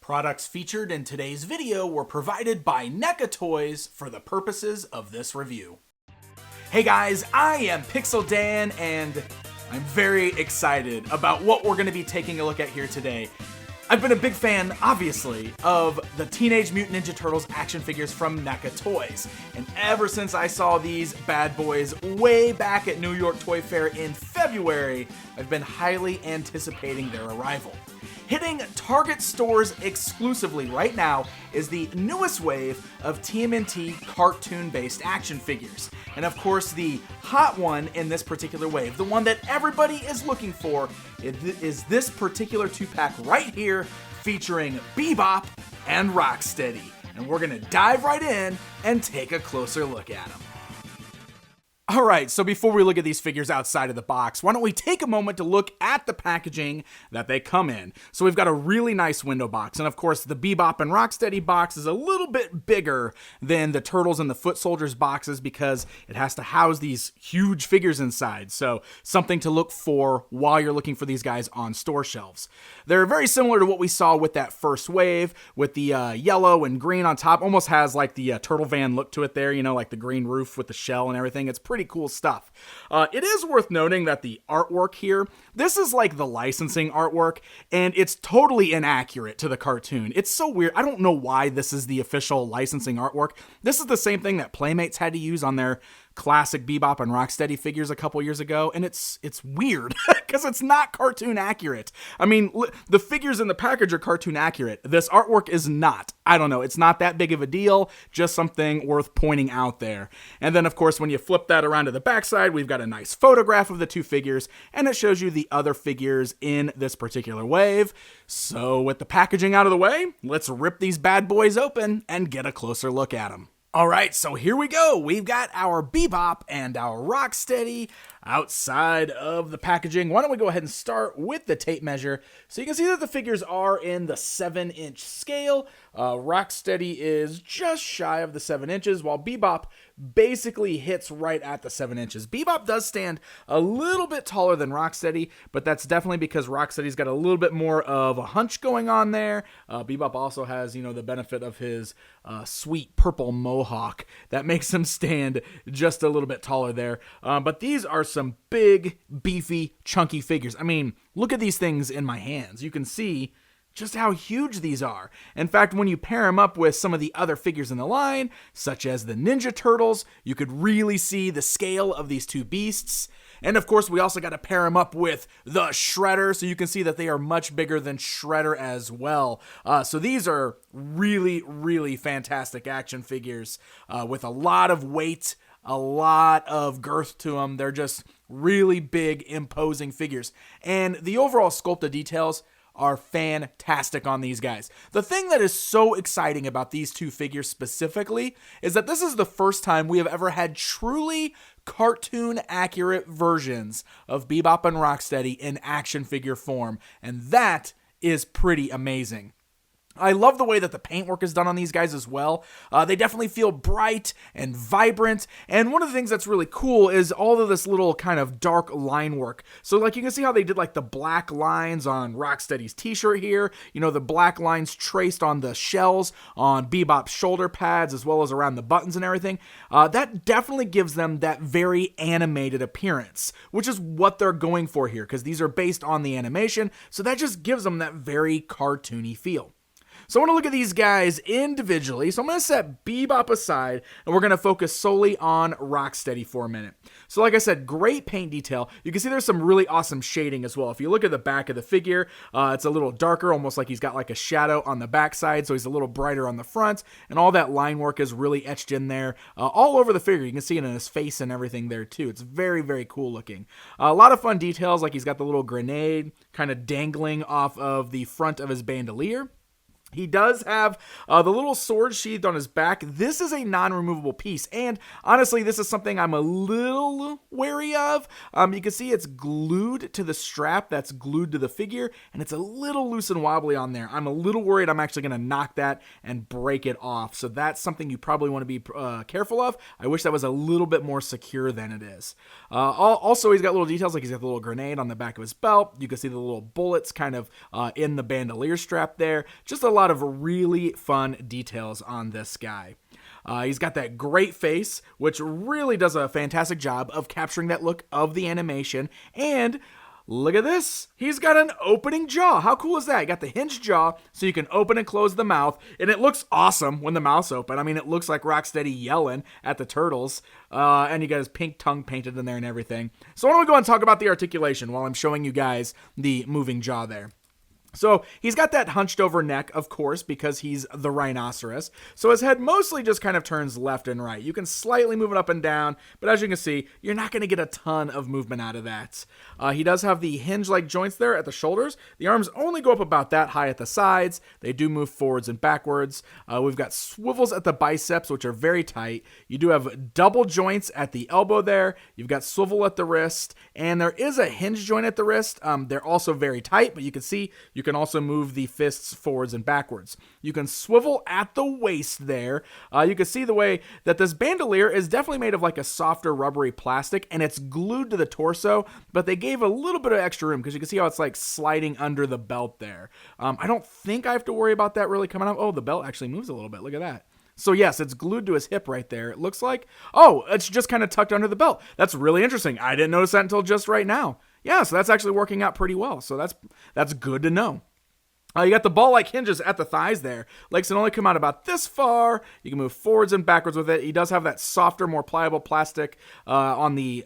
Products featured in today's video were provided by NECA Toys for the purposes of this review. Hey guys, I am Pixel Dan, and I'm very excited about what we're going to be taking a look at here today. I've been a big fan, obviously, of the Teenage Mutant Ninja Turtles action figures from NECA Toys. And ever since I saw these bad boys way back at New York Toy Fair in February, I've been highly anticipating their arrival. Hitting Target stores exclusively right now is the newest wave of TMNT cartoon-based action figures. And of course, the hot one in this particular wave, the one that everybody is looking for, is this particular 2-pack right here featuring Bebop and Rocksteady. And we're gonna dive right in and take a closer look at them. Alright, so before we look at these figures outside of the box, why don't we take a moment to look at the packaging that they come in. So we've got a really nice window box, and of course the Bebop and Rocksteady box is a little bit bigger than the Turtles and the Foot Soldiers boxes because it has to house these huge figures inside, so something to look for while you're looking for these guys on store shelves. They're very similar to what we saw with that first wave, with the yellow and green on top. Almost has like the Turtle Van look to it there, you know, like the green roof with the shell and everything. It's pretty cool stuff. It is worth noting that the artwork here, this is like the licensing artwork, and it's totally inaccurate to the cartoon. It's so weird. I don't know why this is the official licensing artwork. This is the same thing that Playmates had to use on their classic Bebop and Rocksteady figures a couple years ago, and it's weird because it's not cartoon accurate. I mean, the figures in the package are cartoon accurate. This artwork is not. I don't know. It's not that big of a deal, just something worth pointing out there. And then, of course, when you flip that around to the backside, we've got a nice photograph of the two figures, and it shows you the other figures in this particular wave. So with the packaging out of the way, let's rip these bad boys open and get a closer look at them. Alright, so here we go. We've got our Bebop and our Rocksteady outside of the packaging. Why don't we go ahead and start with the tape measure. So you can see that the figures are in the 7-inch scale. Rocksteady is just shy of the 7 inches, while Bebop basically hits right at the 7 inches. Bebop does stand a little bit taller than Rocksteady, but that's definitely because Rocksteady's got a little bit more of a hunch going on there. Bebop also has, you know, the benefit of his sweet purple mohawk that makes him stand just a little bit taller there. But these are some big, beefy, chunky figures. I mean, look at these things in my hands. You can see just how huge these are. In fact, when you pair them up with some of the other figures in the line, such as the Ninja Turtles, you could really see the scale of these two beasts. And of course, we also got to pair them up with the Shredder, so you can see that they are much bigger than Shredder as well. So these are really, really fantastic action figures with a lot of weight, a lot of girth to them. They're just really big, imposing figures. And the overall sculpted details are fantastic on these guys. The thing that is so exciting about these two figures specifically is that this is the first time we have ever had truly cartoon accurate versions of Bebop and Rocksteady in action figure form, and that is pretty amazing. I love the way that the paintwork is done on these guys as well. They definitely feel bright and vibrant, and one of the things that's really cool is all of this little kind of dark line work. So like you can see how they did like the black lines on Rocksteady's t-shirt here, you know, the black lines traced on the shells on Bebop's shoulder pads as well as around the buttons and everything. That definitely gives them that very animated appearance, which is what they're going for here because these are based on the animation, so that just gives them that very cartoony feel. So I want to look at these guys individually. So I'm going to set Bebop aside, and we're going to focus solely on Rocksteady for a minute. So like I said, great paint detail. You can see there's some really awesome shading as well. If you look at the back of the figure, it's a little darker, almost like he's got like a shadow on the backside, so he's a little brighter on the front, and all that line work is really etched in there all over the figure. You can see it in his face and everything there too. It's very, very cool looking. A lot of fun details, like he's got the little grenade kind of dangling off of the front of his bandolier. He does have the little sword sheathed on his back. This is a non-removable piece, and honestly, this is something I'm a little wary of. You can see it's glued to the strap that's glued to the figure, and it's a little loose and wobbly on there. I'm a little worried I'm actually going to knock that and break it off, so that's something you probably want to be careful of. I wish that was a little bit more secure than it is. Also, he's got little details, like he's got the little grenade on the back of his belt. You can see the little bullets kind of in the bandolier strap there. Just a lot lot of really fun details on this guy. He's got that great face, which really does a fantastic job of capturing that look of the animation. And look at this. He's got an opening jaw. How cool is that? You got the hinged jaw, so you can open and close the mouth. And it looks awesome when the mouth's open. I mean, it looks like Rocksteady yelling at the turtles. And you got his pink tongue painted in there and everything. So why don't we go and talk about the articulation while I'm showing you guys the moving jaw there. So he's got that hunched over neck, of course, because he's the rhinoceros. So his head mostly just kind of turns left and right. You can slightly move it up and down, but as you can see, you're not going to get a ton of movement out of that. He does have the hinge-like joints there at the shoulders. The arms only go up about that high at the sides. They do move forwards and backwards. We've got swivels at the biceps, which are very tight. You do have double joints at the elbow there. You've got swivel at the wrist, and there is a hinge joint at the wrist. They're also very tight, but you can see you can also move the fists forwards and backwards. You can swivel at the waist there. You can see the way that this bandolier is definitely made of like a softer rubbery plastic, and it's glued to the torso, but they gave a little bit of extra room because you can see how it's like sliding under the belt there. I don't think I have to worry about that really coming up. Oh, the belt actually moves a little bit. Look at that. So yes, it's glued to his hip right there. It looks like, oh, it's just kind of tucked under the belt. That's really interesting. I didn't notice that until just right now. Yeah, so that's actually working out pretty well. So that's good to know. You got the ball-like hinges at the thighs there. Legs can only come out about this far. You can move forwards and backwards with it. He does have that softer, more pliable plastic on the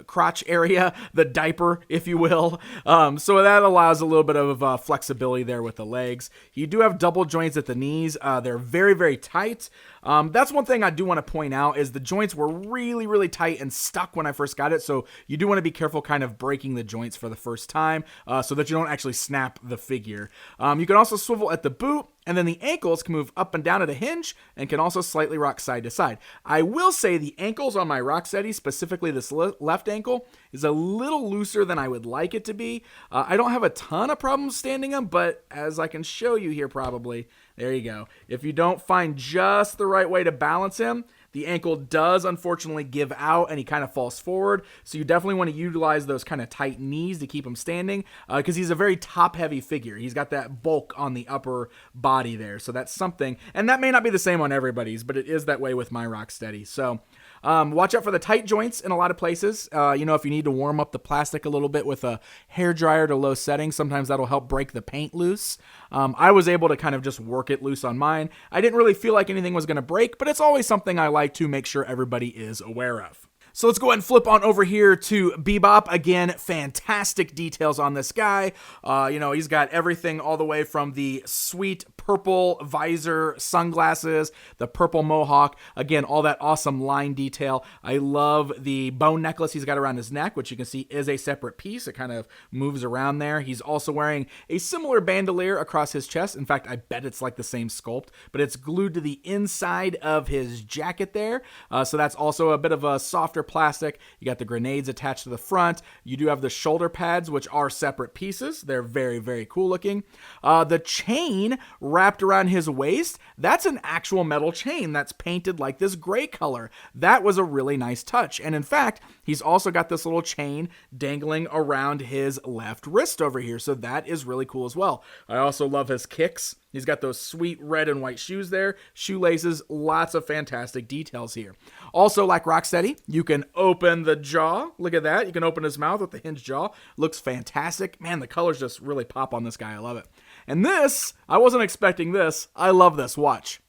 crotch area, the diaper, if you will. So that allows a little bit of flexibility there with the legs. You do have double joints at the knees. They're very, very tight. That's one thing I do want to point out is the joints were really, really tight and stuck when I first got it. So you do want to be careful kind of breaking the joints for the first time so that you don't actually snap the figure. You can also swivel at the boot, and then the ankles can move up and down at a hinge and can also slightly rock side to side. I will say the ankles on my Rocksteady, specifically this left ankle, is a little looser than I would like it to be. I don't have a ton of problems standing them, but as I can show you here probably, there you go. If you don't find just the right way to balance him, the ankle does unfortunately give out and he kind of falls forward. So you definitely want to utilize those kind of tight knees to keep him standing because he's a very top heavy figure. He's got that bulk on the upper body there. So that's something, and that may not be the same on everybody's, but it is that way with my Rocksteady. So watch out for the tight joints in a lot of places. If you need to warm up the plastic a little bit with a hair dryer to low setting, sometimes that'll help break the paint loose. I was able to kind of just work it loose on mine. I didn't really feel like anything was going to break, but it's always something I like to make sure everybody is aware of. So let's go ahead and flip on over here to Bebop. Again, fantastic details on this guy. He's got everything all the way from the sweet purple visor sunglasses, the purple mohawk. Again, all that awesome line detail. I love the bone necklace he's got around his neck, which you can see is a separate piece. It kind of moves around there. He's also wearing a similar bandolier across his chest. In fact, I bet it's like the same sculpt, but it's glued to the inside of his jacket there. So that's also a bit of a softer plastic. You got the grenades attached to the front. You do have the shoulder pads, which are separate pieces. They're very, very cool looking. The chain wrapped around his waist, that's an actual metal chain that's painted like this gray color. That was a really nice touch. And in fact, he's also got this little chain dangling around his left wrist over here. So that is really cool as well. I also love his kicks. He's got those sweet red and white shoes there, shoelaces, lots of fantastic details here. Also, like Rocksteady, you can open the jaw. Look at that. You can open his mouth with the hinged jaw. Looks fantastic. Man, the colors just really pop on this guy. I love it. And this, I wasn't expecting this. I love this. Watch.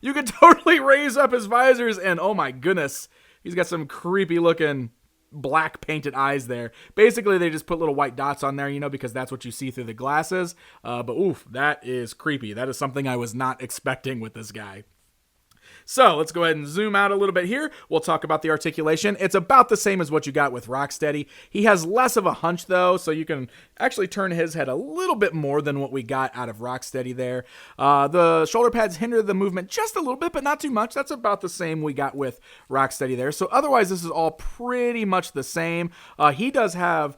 You can totally raise up his visors, and oh my goodness, he's got some creepy looking black painted eyes there. Basically, they just put little white dots on there, because that's what you see through the glasses. But oof, that is creepy. That is something I was not expecting with this guy. So let's go ahead and zoom out a little bit here. We'll talk about the articulation. It's about the same as what you got with Rocksteady. He has less of a hunch though, so you can actually turn his head a little bit more than what we got out of Rocksteady there. The shoulder pads hinder the movement just a little bit, but not too much. That's about the same we got with Rocksteady there. So otherwise, this is all pretty much the same. He does have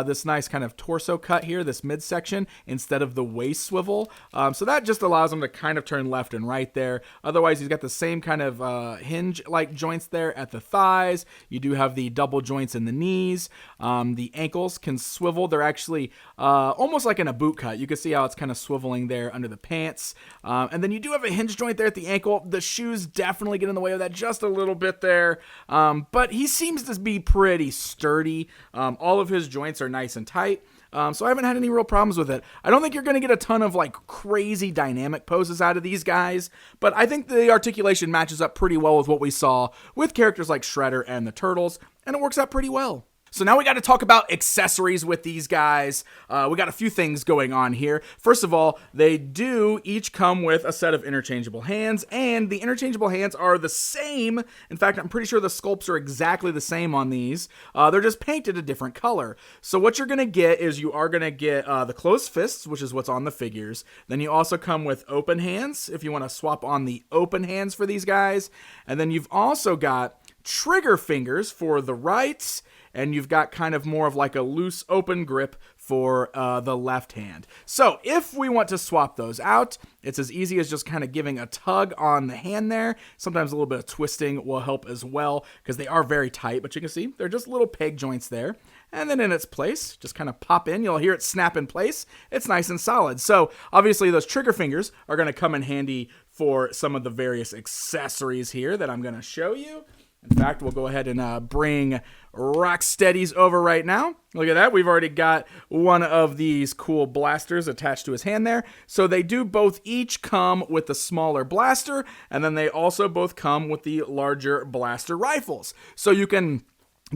this nice kind of torso cut here, this midsection, instead of the waist swivel. So that just allows him to kind of turn left and right there. Otherwise, he's got the same kind of hinge-like joints there at the thighs. You do have the double joints in the knees. The ankles can swivel. They're actually almost like in a boot cut. You can see how it's kind of swiveling there under the pants. And then you do have a hinge joint there at the ankle. The shoes definitely get in the way of that just a little bit there. But he seems to be pretty sturdy. All of his joints are nice and tight. So I haven't had any real problems with it. I don't think you're going to get a ton of like crazy dynamic poses out of these guys, but I think the articulation matches up pretty well with what we saw with characters like Shredder and the Turtles, and it works out pretty well. So now we got to talk about accessories with these guys. We got a few things going on here. First of all, they do each come with a set of interchangeable hands, and the interchangeable hands are the same. In fact, I'm pretty sure the sculpts are exactly the same on these. They're just painted a different color. So what you're going to get is you are going to get the closed fists, which is what's on the figures. Then you also come with open hands, if you want to swap on the open hands for these guys. And then you've also got trigger fingers for the rights, and you've got kind of more of like a loose open grip for the left hand. So if we want to swap those out, it's as easy as just kind of giving a tug on the hand there. Sometimes a little bit of twisting will help as well, because they are very tight, but you can see they're just little peg joints there. And then in its place, just kind of pop in. You'll hear it snap in place. It's nice and solid. So obviously those trigger fingers are going to come in handy for some of the various accessories here that I'm going to show you. In fact, we'll go ahead and bring Rocksteady's over right now. Look at that. We've already got one of these cool blasters attached to his hand there. So they do both each come with the smaller blaster, and then they also both come with the larger blaster rifles. So you can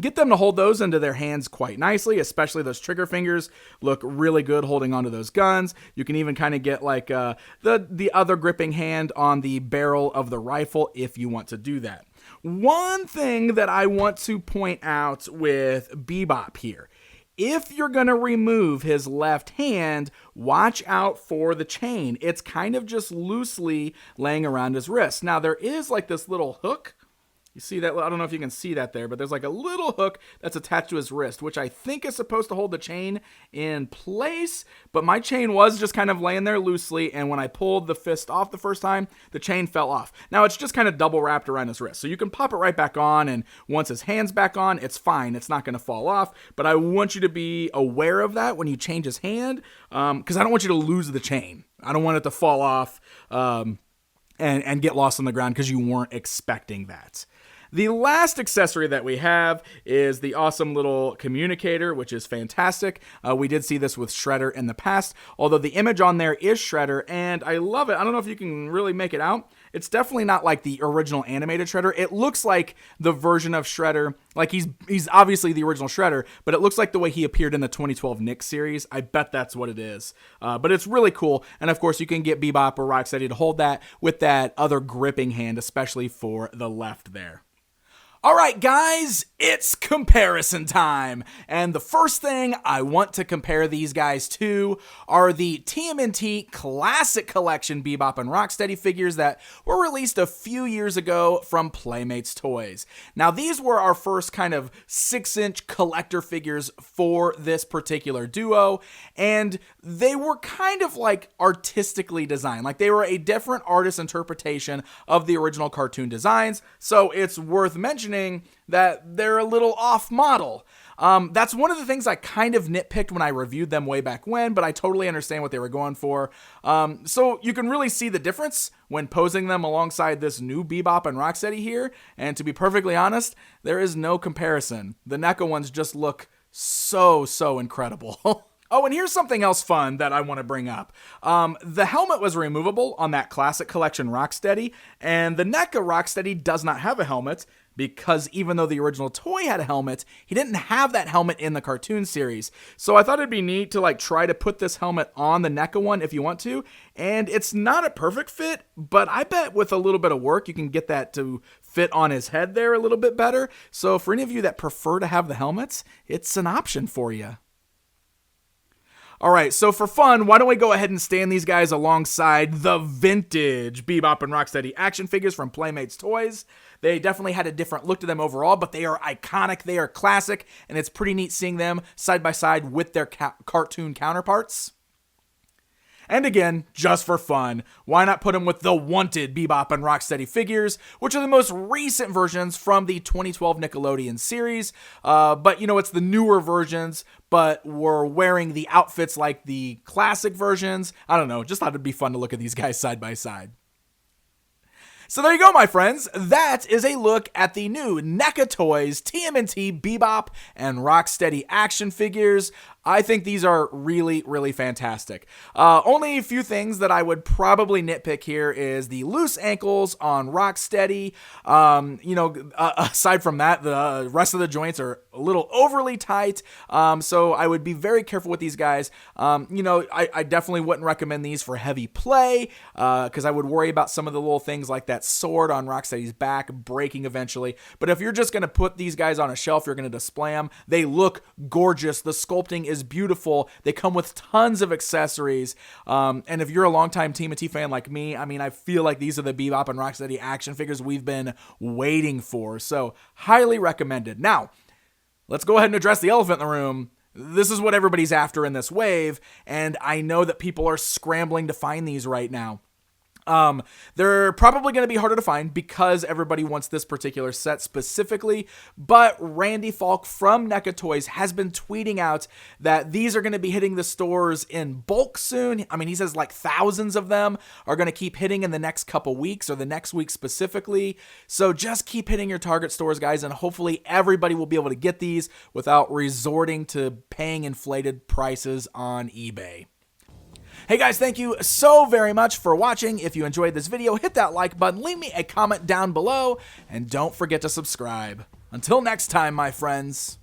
get them to hold those into their hands quite nicely, especially those trigger fingers look really good holding onto those guns. You can even kind of get like the other gripping hand on the barrel of the rifle if you want to do that. One thing that I want to point out with Bebop here, if you're going to remove his left hand, watch out for the chain. It's kind of just loosely laying around his wrist. Now, there is like this little hook. You see that? I don't know if you can see that there, but there's like a little hook that's attached to his wrist, which I think is supposed to hold the chain in place. But my chain was just kind of laying there loosely, and when I pulled the fist off the first time, the chain fell off. Now, it's just kind of double wrapped around his wrist. So you can pop it right back on, and once his hand's back on, it's fine. It's not going to fall off. But I want you to be aware of that when you change his hand, because I don't want you to lose the chain. I don't want it to fall off and get lost on the ground because you weren't expecting that. The last accessory that we have is the awesome little communicator, which is fantastic. We did see this with Shredder in the past, although the image on there is Shredder, and I love it. I don't know if you can really make it out. It's definitely not like the original animated Shredder. It looks like the version of Shredder, like he's obviously the original Shredder, but it looks like the way he appeared in the 2012 NECA series. I bet that's what it is. But it's really cool, and of course you can get Bebop or Rocksteady to hold that with that other gripping hand, especially for the left there. All right, guys, it's comparison time. And the first thing I want to compare these guys to are the TMNT Classic Collection Bebop and Rocksteady figures that were released a few years ago from Playmates Toys. Now, these were our first kind of 6-inch collector figures for this particular duo, and they were kind of like artistically designed. Like they were a different artist's interpretation of the original cartoon designs, so it's worth mentioning that they're a little off model. That's one of the things I kind of nitpicked when I reviewed them way back when, but I totally understand what they were going for. So you can really see the difference when posing them alongside this new Bebop and Rocksteady here, and to be perfectly honest, there is no comparison. The NECA ones just look so incredible. Oh, and here's something else fun that I want to bring up. The helmet was removable on that Classic Collection Rocksteady, and the NECA Rocksteady does not have a helmet, because even though the original toy had a helmet, he didn't have that helmet in the cartoon series. So I thought it'd be neat to like try to put this helmet on the NECA one if you want to, and it's not a perfect fit, but I bet with a little bit of work you can get that to fit on his head there a little bit better. So for any of you that prefer to have the helmets, it's an option for you. All right, so for fun, why don't we go ahead and stand these guys alongside the vintage Bebop and Rocksteady action figures from Playmates Toys. They definitely had a different look to them overall, but they are iconic, they are classic, and it's pretty neat seeing them side by side with their cartoon counterparts. And again, just for fun, why not put them with the wanted Bebop and Rocksteady figures, which are the most recent versions from the 2012 Nickelodeon series. But you know, it's the newer versions, but we're wearing the outfits like the classic versions. I don't know, just thought it'd be fun to look at these guys side by side. So there you go, my friends. That is a look at the new NECA Toys TMNT Bebop and Rocksteady action figures. I think these are really, really fantastic. Only a few things that I would probably nitpick here is the loose ankles on Rocksteady. Aside from that, the rest of the joints are a little overly tight. So I would be very careful with these guys. I definitely wouldn't recommend these for heavy play because I would worry about some of the little things like that sword on Rocksteady's back breaking eventually. But if you're just going to put these guys on a shelf, you're going to display them. They look gorgeous. The sculpting is beautiful. They come with tons of accessories. And if you're a longtime TMNT fan like me, I mean, I feel like these are the Bebop and Rocksteady action figures we've been waiting for. So highly recommended. Now, let's go ahead and address the elephant in the room. This is what everybody's after in this wave, and I know that people are scrambling to find these right now. They're probably going to be harder to find because everybody wants this particular set specifically, but Randy Falk from NECA Toys has been tweeting out that these are going to be hitting the stores in bulk soon. I mean, he says like thousands of them are going to keep hitting in the next couple weeks or the next week specifically. So just keep hitting your Target stores, guys, and hopefully everybody will be able to get these without resorting to paying inflated prices on eBay. Hey guys, thank you so very much for watching. If you enjoyed this video, hit that like button, leave me a comment down below, and don't forget to subscribe. Until next time, my friends.